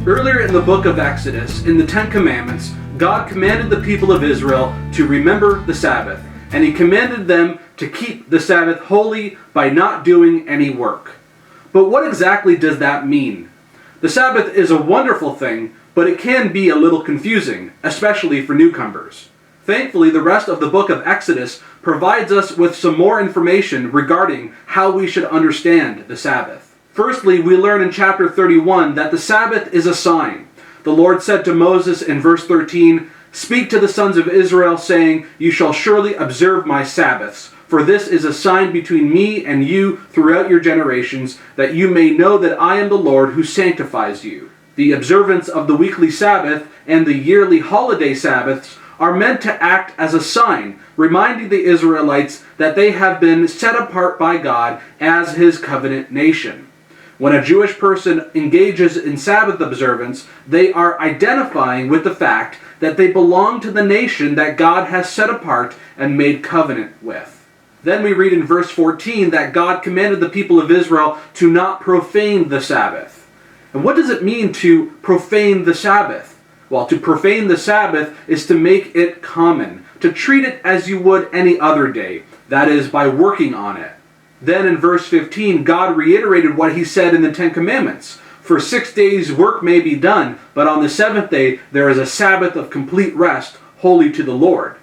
Earlier in the book of Exodus, in the Ten Commandments, God commanded the people of Israel to remember the Sabbath, and He commanded them to keep the Sabbath holy by not doing any work. But what exactly does that mean? The Sabbath is a wonderful thing, but it can be a little confusing, especially for newcomers. Thankfully, the rest of the book of Exodus provides us with some more information regarding how we should understand the Sabbath. Firstly, we learn in chapter 31 that the Sabbath is a sign. The Lord said to Moses in verse 13, "Speak to the sons of Israel, saying, You shall surely observe my Sabbaths, for this is a sign between me and you throughout your generations, that you may know that I am the Lord who sanctifies you." The observance of the weekly Sabbath and the yearly holiday Sabbaths are meant to act as a sign, reminding the Israelites that they have been set apart by God as His covenant nation. When a Jewish person engages in Sabbath observance, they are identifying with the fact that they belong to the nation that God has set apart and made covenant with. Then we read in verse 14 that God commanded the people of Israel to not profane the Sabbath. And what does it mean to profane the Sabbath? Well, to profane the Sabbath is to make it common, to treat it as you would any other day, that is, by working on it. Then in verse 15, God reiterated what He said in the Ten Commandments. For 6 days work may be done, but on the seventh day there is a Sabbath of complete rest, holy to the Lord.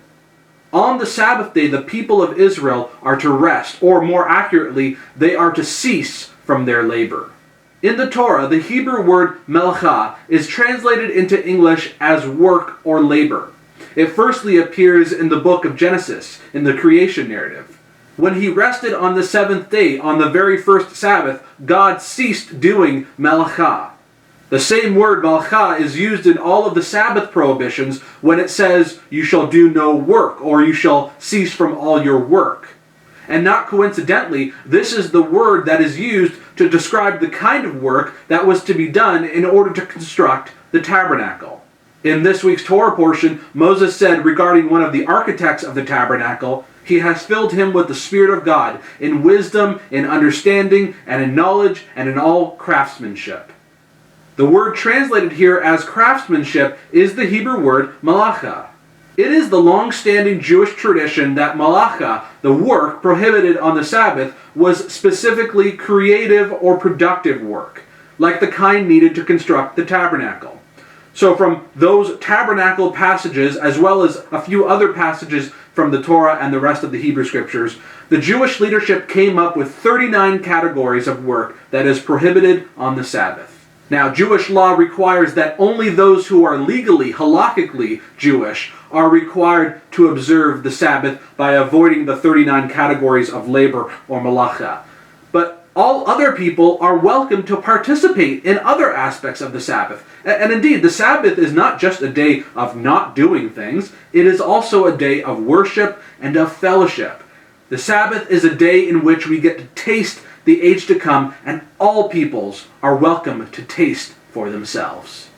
On the Sabbath day, the people of Israel are to rest, or more accurately, they are to cease from their labor. In the Torah, the Hebrew word melachah is translated into English as work or labor. It firstly appears in the book of Genesis, in the creation narrative. When He rested on the seventh day, on the very first Sabbath, God ceased doing melachah. The same word melachah is used in all of the Sabbath prohibitions when it says, "You shall do no work," or "You shall cease from all your work." And not coincidentally, this is the word that is used to describe the kind of work that was to be done in order to construct the tabernacle. In this week's Torah portion, Moses said regarding one of the architects of the tabernacle, He has filled him with the Spirit of God, in wisdom, in understanding, and in knowledge, and in all craftsmanship. The word translated here as craftsmanship is the Hebrew word malacha. It is the long-standing Jewish tradition that malacha, the work prohibited on the Sabbath, was specifically creative or productive work, like the kind needed to construct the tabernacle. So from those tabernacle passages, as well as a few other passages from the Torah and the rest of the Hebrew Scriptures, the Jewish leadership came up with 39 categories of work that is prohibited on the Sabbath. Now, Jewish law requires that only those who are legally, halakhically Jewish are required to observe the Sabbath by avoiding the 39 categories of labor or malacha. But all other people are welcome to participate in other aspects of the Sabbath. And indeed, the Sabbath is not just a day of not doing things, it is also a day of worship and of fellowship. The Sabbath is a day in which we get to taste the age to come, and all peoples are welcome to taste for themselves.